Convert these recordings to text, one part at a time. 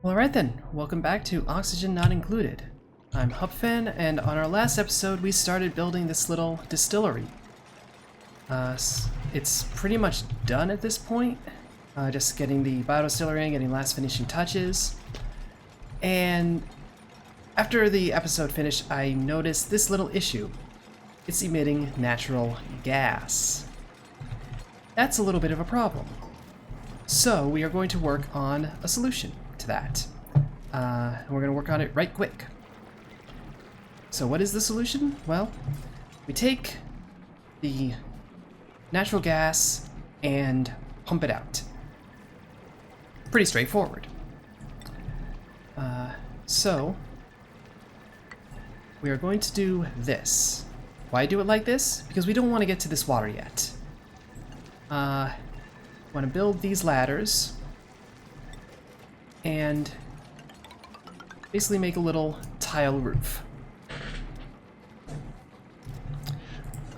Alright then, welcome back to Oxygen Not Included. I'm Hupfen, and on our last episode we started building this little distillery. It's pretty much done at this point. Just getting the biodistillery in, getting last finishing touches. And after the episode finished, I noticed this little issue. It's emitting natural gas. That's a little bit of a problem. So we are going to work on a solution to that. And we're going to work on it right quick. So what is the solution? Well, we take the natural gas and pump it out. Pretty straightforward. So we are going to do this. Why do it like this? Because we don't want to get to this water yet. Want to build these ladders and basically make a little tile roof.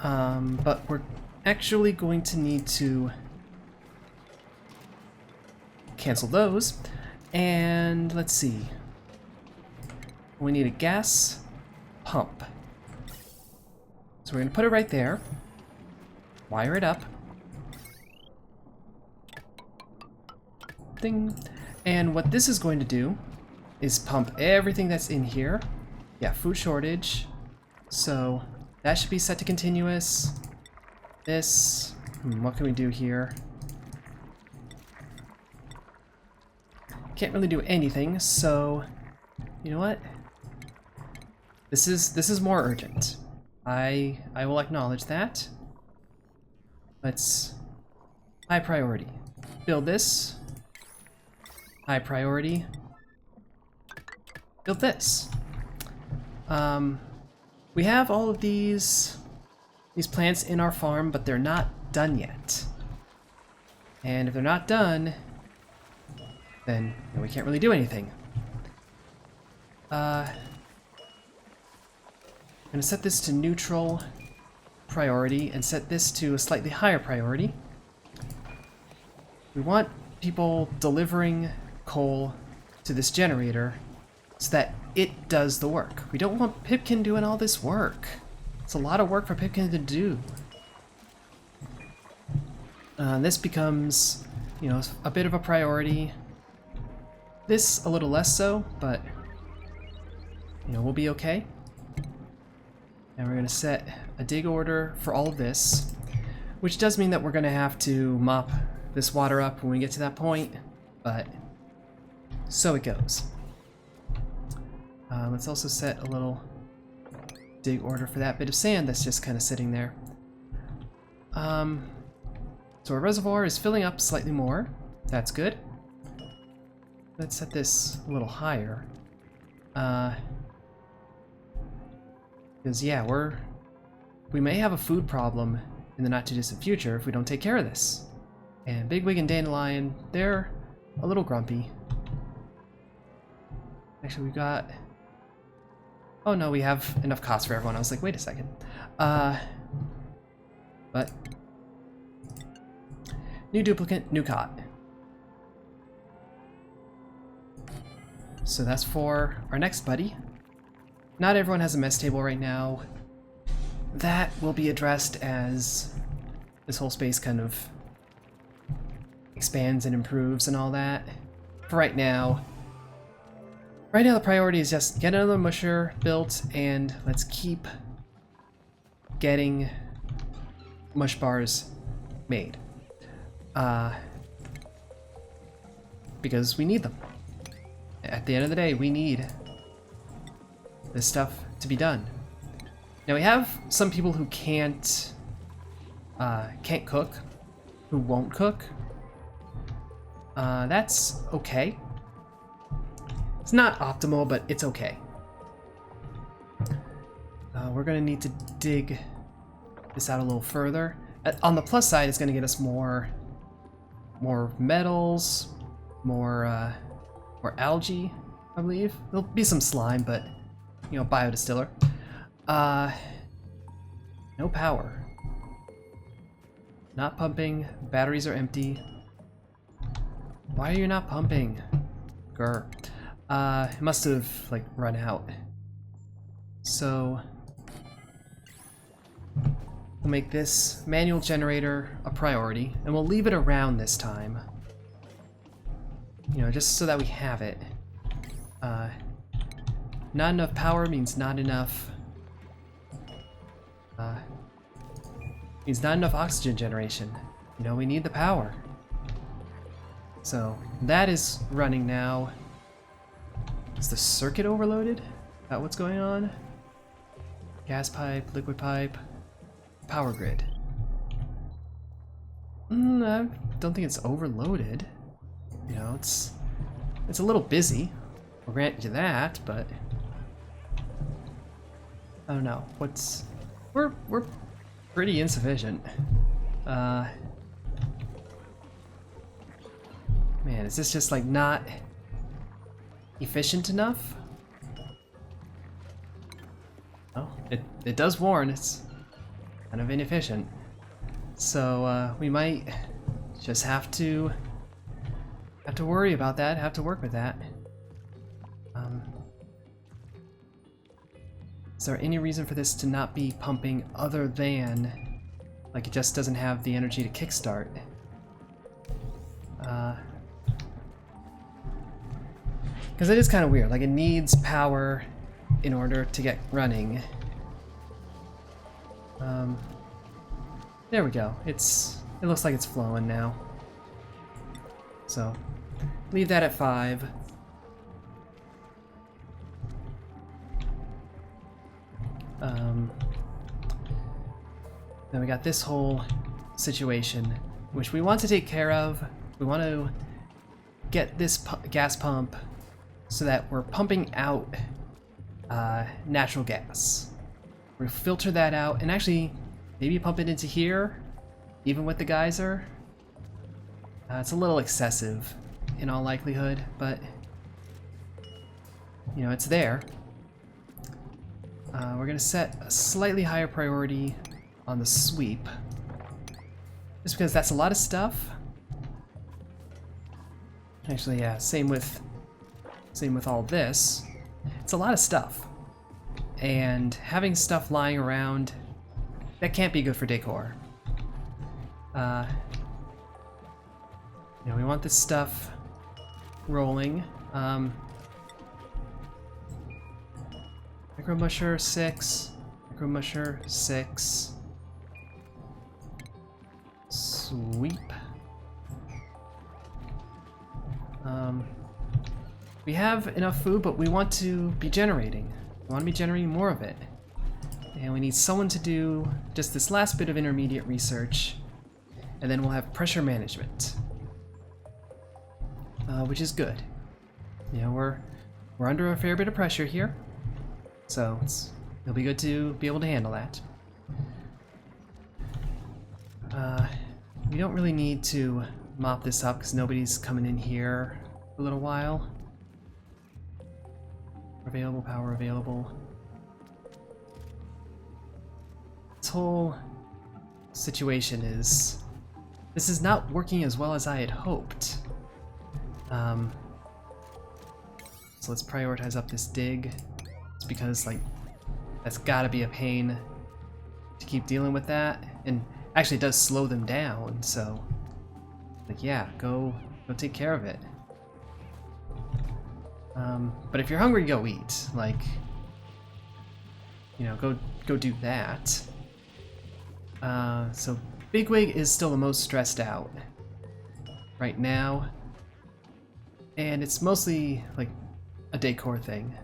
But we're actually going to need to cancel those. And let's see. We need a gas pump. So we're going to put it right there. Wire it up. Ding. And what this is going to do is pump everything that's in here. Yeah, food shortage. So that should be set to continuous. This, what can we do here? Can't really do anything, so you know what? This is more urgent. I will acknowledge that. Let's high priority. Build this. High priority. Build this. We have all of these plants in our farm, but they're not done yet. And if they're not done, then we can't really do anything. I'm gonna set this to neutral priority and set this to a slightly higher priority. We want people delivering coal to this generator so that it does the work. We don't want Pipkin doing all this work. It's a lot of work for Pipkin to do. This becomes, a bit of a priority. This a little less so, but we'll be okay. And we're gonna set a dig order for all of this, which does mean that we're gonna have to mop this water up when we get to that point, but so it goes. Let's also set a little dig order for that bit of sand that's just kind of sitting there. So our reservoir is filling up slightly more. That's good. Let's set this a little higher. Because yeah, we may have a food problem in the not too distant future if we don't take care of this. And Bigwig and Dandelion, they're a little grumpy. Actually, we got... Oh no, we have enough cots for everyone. I was like, wait a second. But... New duplicant, new cot. So that's for our next buddy. Not everyone has a mess table right now. That will be addressed as this whole space kind of expands and improves and all that. For right now the priority is just get another musher built and let's keep getting mush bars made. Because we need them. At the end of the day, we need this stuff to be done. Now we have some people who can't cook, who won't cook. That's okay. It's not optimal, but it's okay. We're gonna need to dig this out a little further. On the plus side, it's gonna get us more metals, more algae, I believe. There'll be some slime, but biodistiller. No power. Not pumping. Batteries are empty. Why are you not pumping? Grr. It must have, like, run out. So we'll make this manual generator a priority, and we'll leave it around this time. You know, just so that we have it. Not enough power means not enough... means not enough oxygen generation. You know, we need the power. So, that is running now. Is the circuit overloaded? Is that what's going on? Gas pipe, liquid pipe, power grid. I don't think it's overloaded. You know, it's a little busy. I'll grant you that, but I don't know. We're pretty insufficient. Man, is this just like not efficient enough? Oh, it does warn it's kind of inefficient. So we might just have to worry about that, have to work with that. Is there any reason for this to not be pumping other than, like, it just doesn't have the energy to kickstart? Because it is kind of weird, like it needs power in order to get running. There we go. It looks like it's flowing now. So leave that at 5. Then we got this whole situation, which we want to take care of. We want to get this gas pump so that we're pumping out natural gas. We'll filter that out and actually maybe pump it into here, even with the geyser. It's a little excessive in all likelihood, but you know, it's there. We're gonna set a slightly higher priority on the sweep, just because that's a lot of stuff. Actually, yeah, same with all this. It's a lot of stuff, and having stuff lying around, that can't be good for decor. You know, we want this stuff rolling. Micro musher 6, micro musher 6. Sweep. We have enough food, but we want to be generating. We want to be generating more of it. And we need someone to do just this last bit of intermediate research, and then we'll have pressure management, which is good. You know, we're under a fair bit of pressure here, so it'll be good to be able to handle that. We don't really need to mop this up because nobody's coming in here for a little while. Available, power available. This whole situation this is not working as well as I had hoped. So let's prioritize up this dig. It's because, like, that's gotta be a pain to keep dealing with that. And actually it does slow them down, so like, yeah, go take care of it. But if you're hungry, go eat. Like, you know, go do that. So Bigwig is still the most stressed out right now, and it's mostly like a decor thing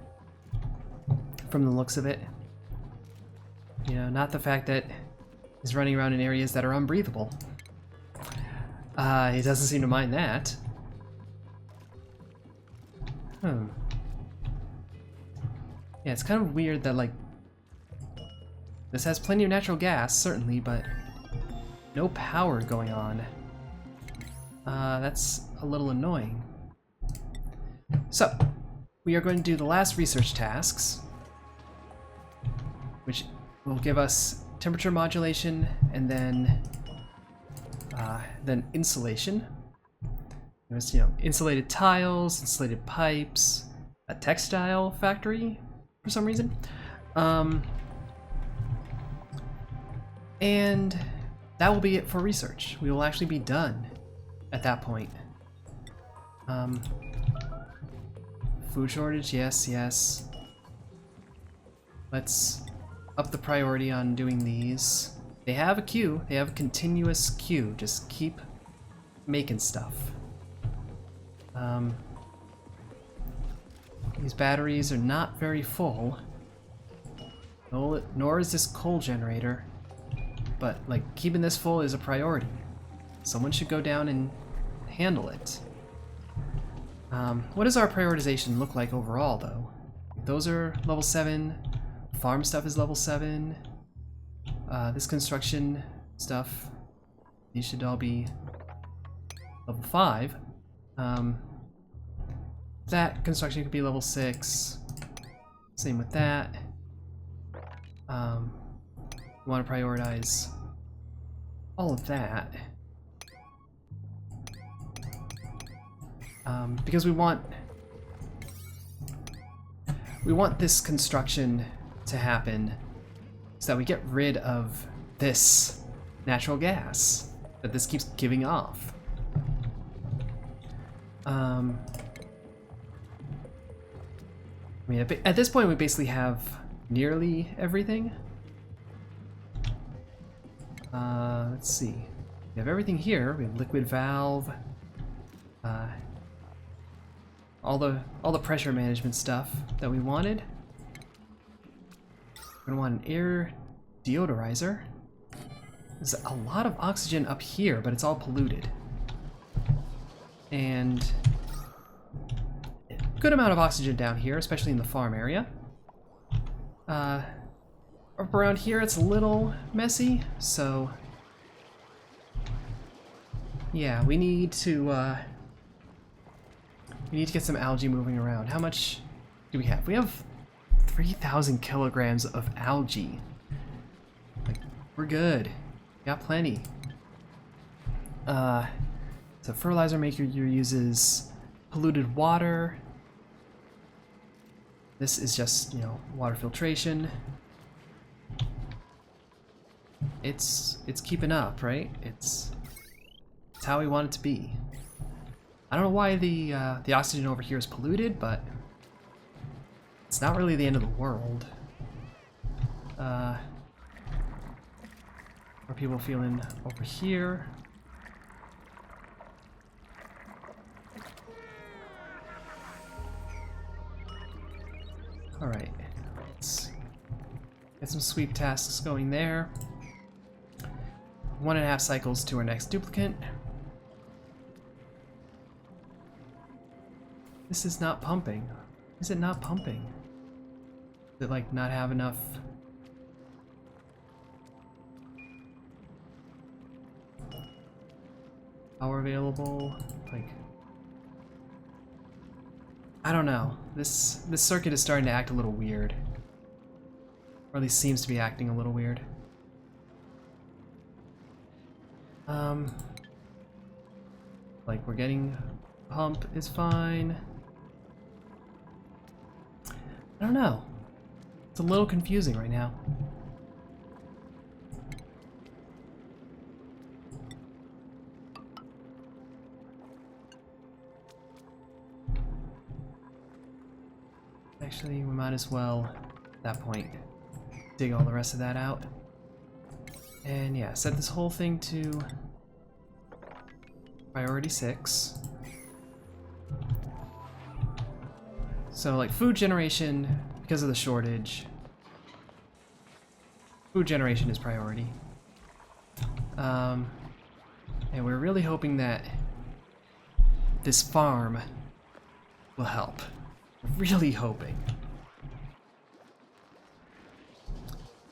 from the looks of it. You know, not the fact that he's running around in areas that are unbreathable. He doesn't seem to mind that. Yeah, it's kind of weird that, like, this has plenty of natural gas, certainly, but no power going on. That's a little annoying. So, we are going to do the last research tasks, which will give us temperature modulation and then insulation. There's, you know, insulated tiles, insulated pipes, a textile factory for some reason. And that will be it for research. We will actually be done at that point. Food shortage, yes, yes. Let's up the priority on doing these. They have a queue, they have a continuous queue. Just keep making stuff. These batteries are not very full. Nor is this coal generator. But, like, keeping this full is a priority. Someone should go down and handle it. What does our prioritization look like overall, though? Those are level 7. Farm stuff is level 7. This construction stuff, these should all be level 5. That construction could be level 6. Same with that. We want to prioritize all of that. Because we want this construction to happen so that we get rid of this natural gas that this keeps giving off. I mean, at this point we basically have nearly everything. Let's see. We have everything here. We have liquid valve. All the pressure management stuff that we wanted. We're gonna want an air deodorizer. There's a lot of oxygen up here, but it's all polluted. And a good amount of oxygen down here, especially in the farm area. Up around here it's a little messy, so yeah, we need to get some algae moving around. How much do we have? We have 3,000 kilograms of algae. Like, we're good. Got plenty. So fertilizer maker uses polluted water. This is just, you know, water filtration. It's keeping up, right? It's how we want it to be. I don't know why the oxygen over here is polluted, but it's not really the end of the world. Are people feeling over here? Alright, let's get some sweep tasks going there. 1.5 cycles to our next duplicant. This is not pumping. Is it not pumping? Does it, like, not have enough? Power available? Like, I don't know. This circuit is starting to act a little weird. Or at least seems to be acting a little weird. Like, we're getting pump is fine. I don't know. It's a little confusing right now. Actually, we might as well, at that point, dig all the rest of that out. And yeah, set this whole thing to priority 6. So, like, food generation, because of the shortage, food generation is priority. And we're really hoping that this farm will help. Really hoping.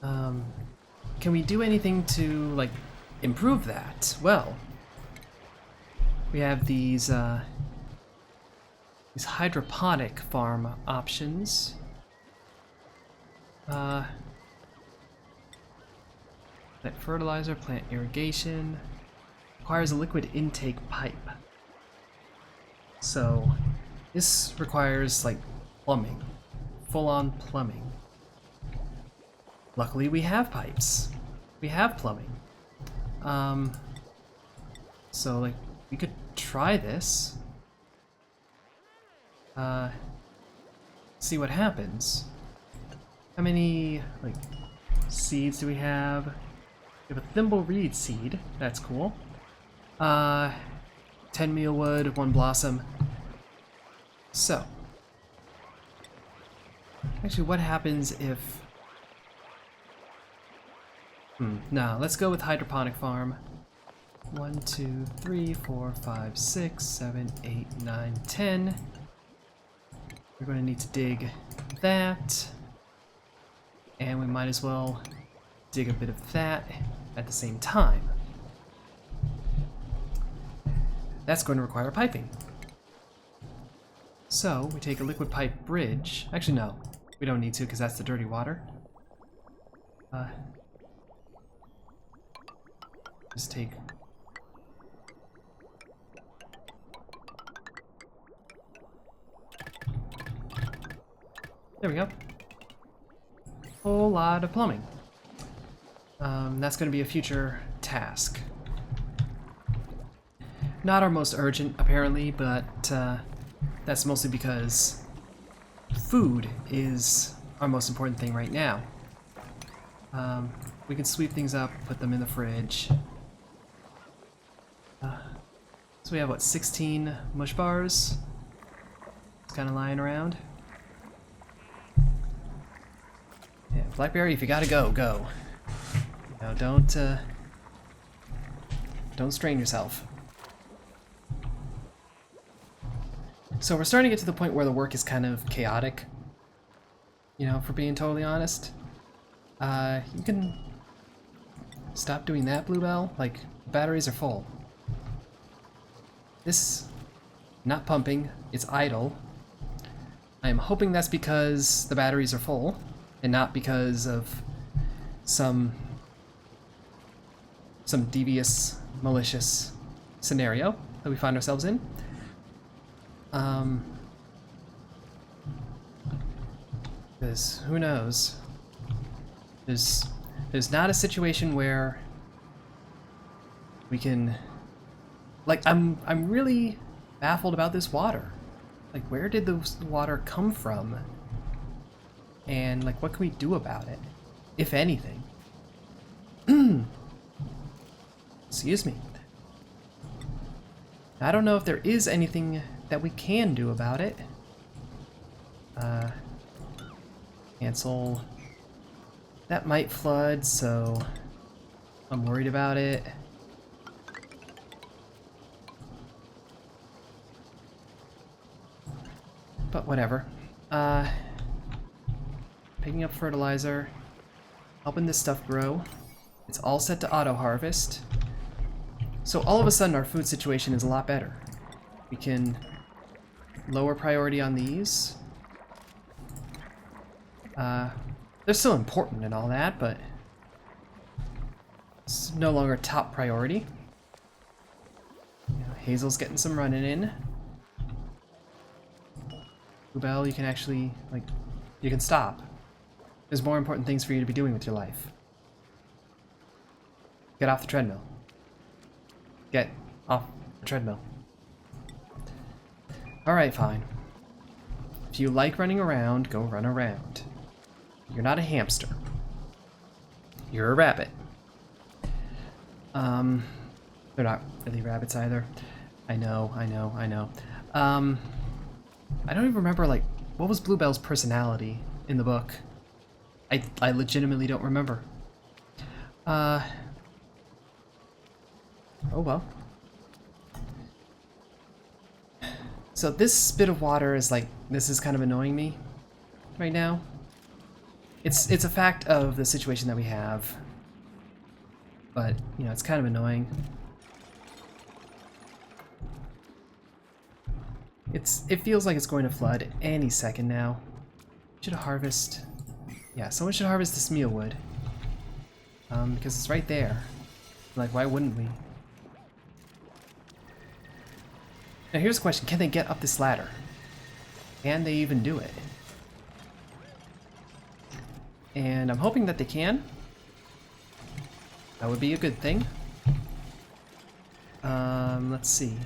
Can we do anything to, like, improve that? Well, we have these hydroponic farm options. Plant fertilizer, plant irrigation. Requires a liquid intake pipe. So this requires, like, Plumbing. Full-on plumbing. Luckily we have pipes. We have plumbing. So like we could try this. See what happens. How many like seeds do we have? We have a thimble reed seed. That's cool. 10 mealwood, 1 blossom. So, actually, what happens if? No, let's go with hydroponic farm. 1, 2, 3, 4, 5, 6, 7, 8, 9, 10. We're going to need to dig that. And we might as well dig a bit of that at the same time. That's going to require piping. So, we take a liquid pipe bridge. Actually, no. We don't need to because that's the dirty water. Just take... There we go. Whole lot of plumbing. That's going to be a future task. Not our most urgent, apparently, but that's mostly because food is our most important thing right now. We can sweep things up, put them in the fridge. So we have, what, 16 mush bars? It's kind of lying around. Yeah, Blackberry, if you gotta go, go. You know, don't strain yourself. So we're starting to get to the point where the work is kind of chaotic. You know, for being totally honest. You can stop doing that, Bluebell. Like, batteries are full. This, not pumping, it's idle. I'm hoping that's because the batteries are full, and not because of some devious, malicious scenario that we find ourselves in. Because who knows? There's not a situation where we can, like, I'm really baffled about this water. Like, where did the water come from? And like, what can we do about it, if anything? Excuse me. I don't know if there is anything that we can do about it. Cancel. That might flood, so I'm worried about it. But whatever. Picking up fertilizer, helping this stuff grow. It's all set to auto-harvest. So all of a sudden our food situation is a lot better. We can lower priority on these. They're still important and all that, but it's no longer top priority. You know, Hazel's getting some running in. Bluebell, you can actually, like, you can stop. There's more important things for you to be doing with your life. Get off the treadmill. Get off the treadmill. Alright, fine. If you like running around, go run around. You're not a hamster. You're a rabbit. They're not really rabbits either. I know. I don't even remember, like, what was Bluebell's personality in the book? I legitimately don't remember. Oh well. So this bit of water is like, this is kind of annoying me right now. It's a fact of the situation that we have, but you know, it's kind of annoying. It feels like it's going to flood any second now. Should harvest. Yeah, someone should harvest this mealwood. Because it's right there. Like, why wouldn't we? Now here's a question, can they get up this ladder? Can they even do it? And I'm hoping that they can. That would be a good thing. Let's see.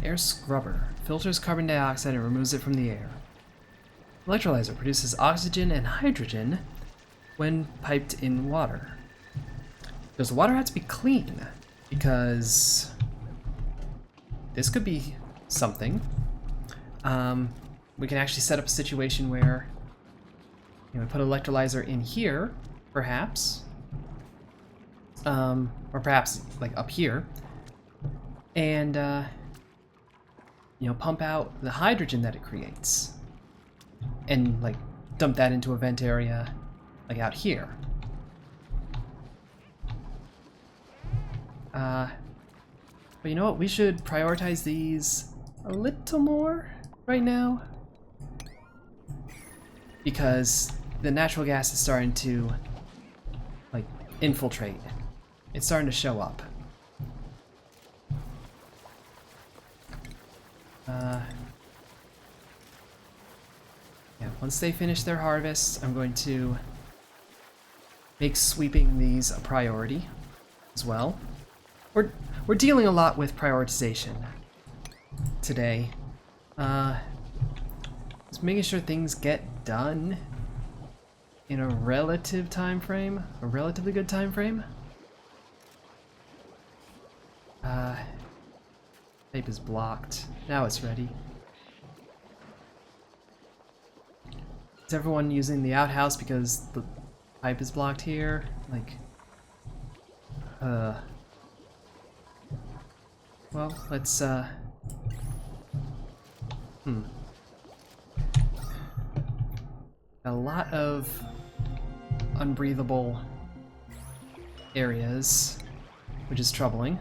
Air scrubber. Filters carbon dioxide and removes it from the air. Electrolyzer produces oxygen and hydrogen when piped in water. Does the water have to be clean? Because this could be something. We can actually set up a situation where we put an electrolyzer in here, perhaps. Or perhaps like up here. And pump out the hydrogen that it creates. And like dump that into a vent area like out here. But you know what? We should prioritize these a little more right now. Because the natural gas is starting to like infiltrate. It's starting to show up. Yeah, once they finish their harvest, I'm going to make sweeping these a priority as well. We're dealing a lot with prioritization today. Just making sure things get done in a relative time frame, a relatively good time frame. Tape is blocked. Now it's ready. Is everyone using the outhouse because the pipe is blocked here? Like, well, let's, a lot of unbreathable areas, which is troubling.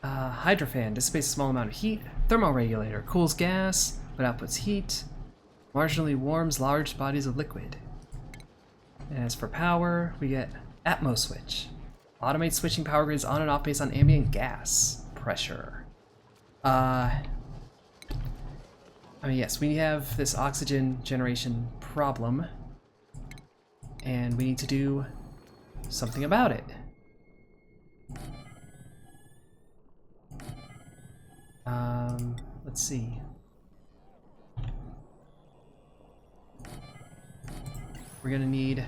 Hydrofan dissipates a small amount of heat. Thermoregulator cools gas, but outputs heat. Marginally warms large bodies of liquid. And as for power, we get Atmo switch. Automates switching power grids on and off based on ambient gas pressure. I mean, yes, we have this oxygen generation problem, and we need to do something about it. Let's see. We're gonna need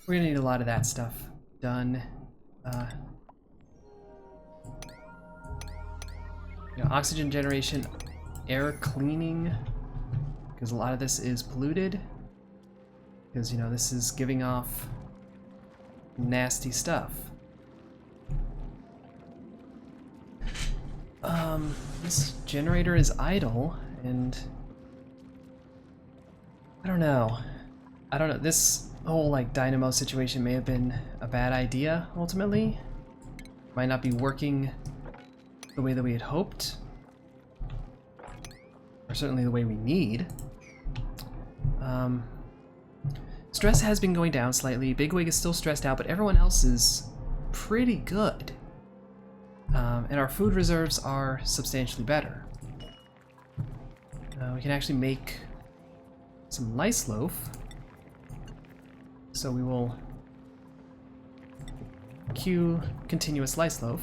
a lot of that stuff done. Oxygen generation, air cleaning, because a lot of this is polluted. Because this is giving off nasty stuff. This generator is idle, and I don't know. This whole dynamo situation may have been a bad idea ultimately. Might not be working the way that we had hoped, or certainly the way we need. Stress has been going down slightly. Bigwig is still stressed out, but everyone else is pretty good. And our food reserves are substantially better. We can actually make some lice loaf. So we will queue continuous lice loaf.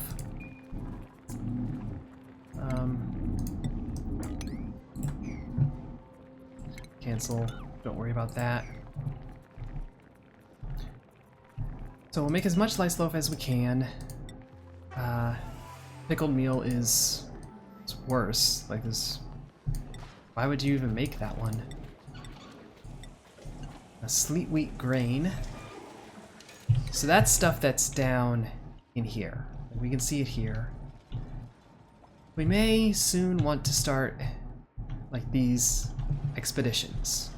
Cancel, don't worry about that. So we'll make as much lice loaf as we can. Pickled meal it's worse. Like this, why would you even make that one? A sleet wheat grain. So that's stuff that's down in here. We can see it here. We may soon want to start these expeditions.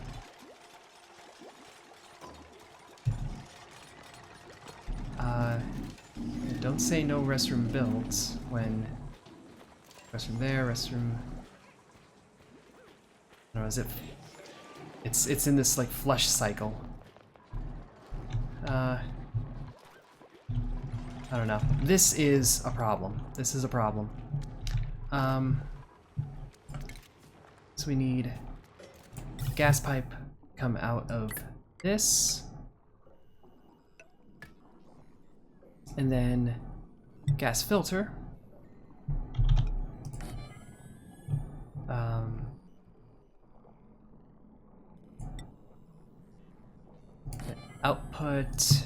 Don't say no restroom builds when restroom there, restroom. I don't know, as if it's in this flush cycle. I don't know. This is a problem. This is a problem. So we need gas pipe come out of this. And then gas filter. Output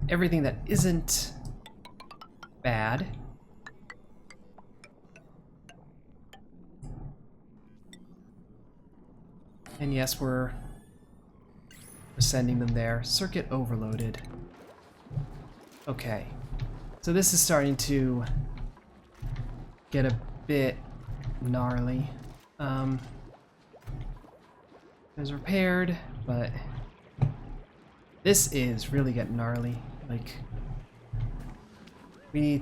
everything that isn't bad. And yes, we're sending them there. Circuit overloaded. Okay. So this is starting to get a bit gnarly. It was repaired, but this is really getting gnarly. Like, we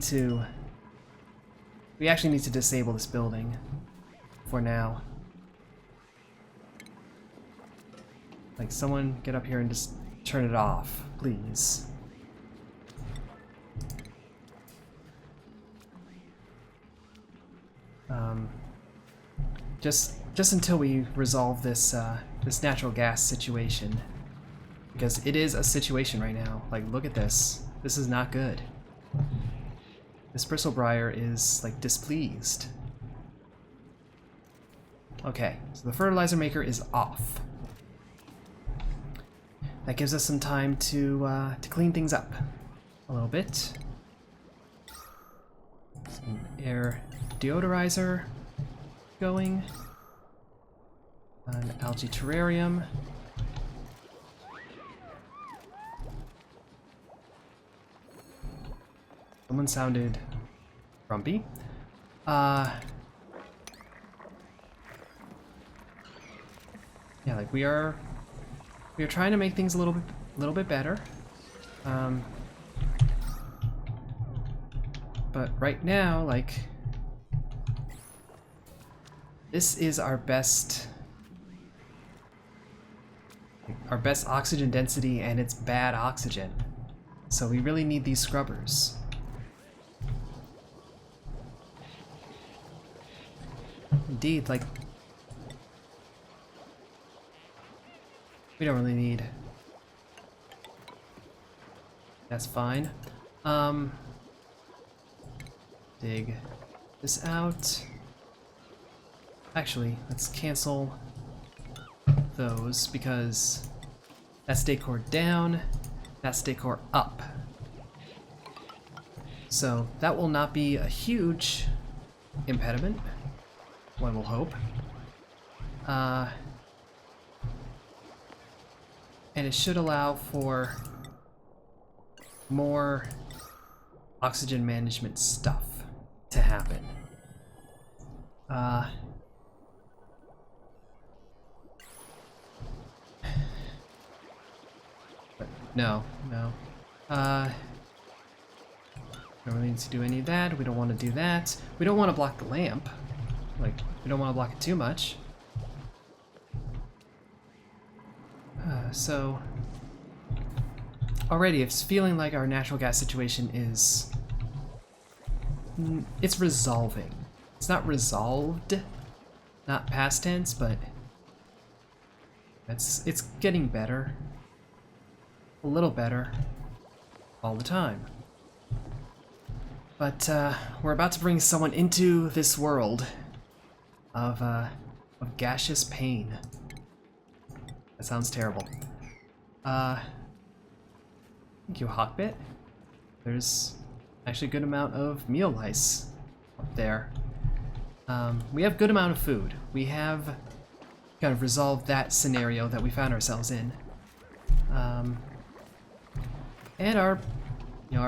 actually need to disable this building for now. Like, someone get up here and just turn it off, please. Just until we resolve this this natural gas situation, because it is a situation right now. Like, look at this. This is not good. This bristlebriar is like displeased. Okay, so the fertilizer maker is off. That gives us some time to clean things up a little bit. Some air deodorizer going. An algae terrarium. Someone sounded grumpy. Yeah, like we are trying to make things a little bit better. But right now, like, this is our best oxygen density, and it's bad oxygen. So we really need these scrubbers. Indeed, like, we don't really need. That's fine. Dig this out. Actually, let's cancel those, because that's decor down, that's decor up. So that will not be a huge impediment, one will hope. And it should allow for more oxygen management stuff to happen. But no. We don't need to do any of that. We don't want to do that. We don't want to block the lamp. Like, we don't want to block it too much. So already it's feeling like our natural gas situation is it's resolving. It's not resolved, not past tense, but it's getting better, a little better all the time. But we're about to bring someone into this world of gaseous pain. That sounds terrible. Thank you, Hawkbit. There's actually a good amount of meal lice up there. We have good amount of food. We have kind of resolved that scenario that we found ourselves in. And our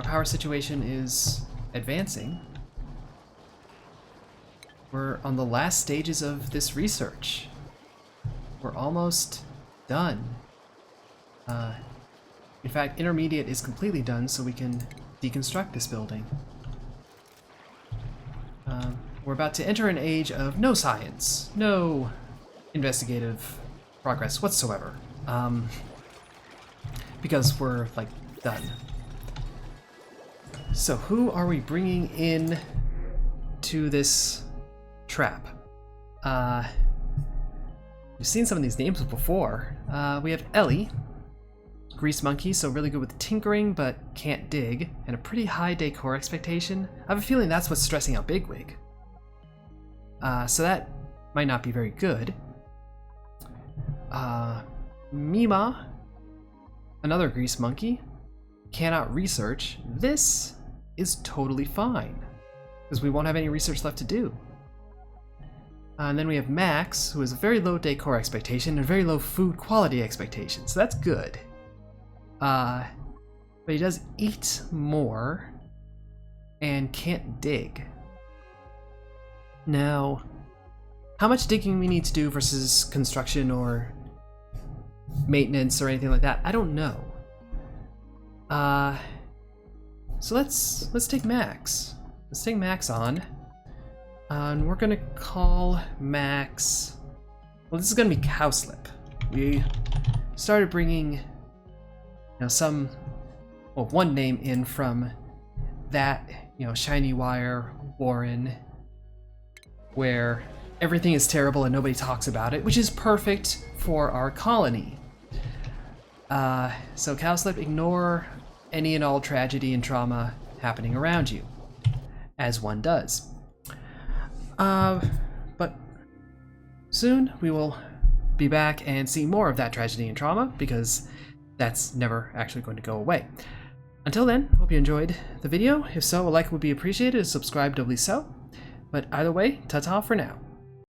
power situation is advancing. We're on the last stages of this research. We're almost done. In fact, intermediate is completely done, so we can deconstruct this building. We're about to enter an age of no science, no investigative progress whatsoever. Because we're, like, done. So who are we bringing in to this trap? We've seen some of these names before. We have Ellie, grease monkey, so really good with tinkering but can't dig, and a pretty high decor expectation. I have a feeling that's what's stressing out Bigwig. So that might not be very good. Mima, another grease monkey, cannot research. This is totally fine, because we won't have any research left to do. And then we have Max, who has a very low decor expectation and a very low food quality expectation, so that's good. But he does eat more and can't dig. Now, how much digging we need to do versus construction or maintenance or anything like that, I don't know. So let's take Max. Let's take Max on. And we're gonna call Max. Well, this is gonna be Cowslip. We started bringing, one name in from that, Shiny Wire Warren, where everything is terrible and nobody talks about it, which is perfect for our colony. So Cowslip, ignore any and all tragedy and trauma happening around you, as one does. But soon we will be back and see more of that tragedy and trauma, because that's never actually going to go away. Until then, hope you enjoyed the video. If so, a like would be appreciated, subscribe doubly so. But either way, ta-ta for now.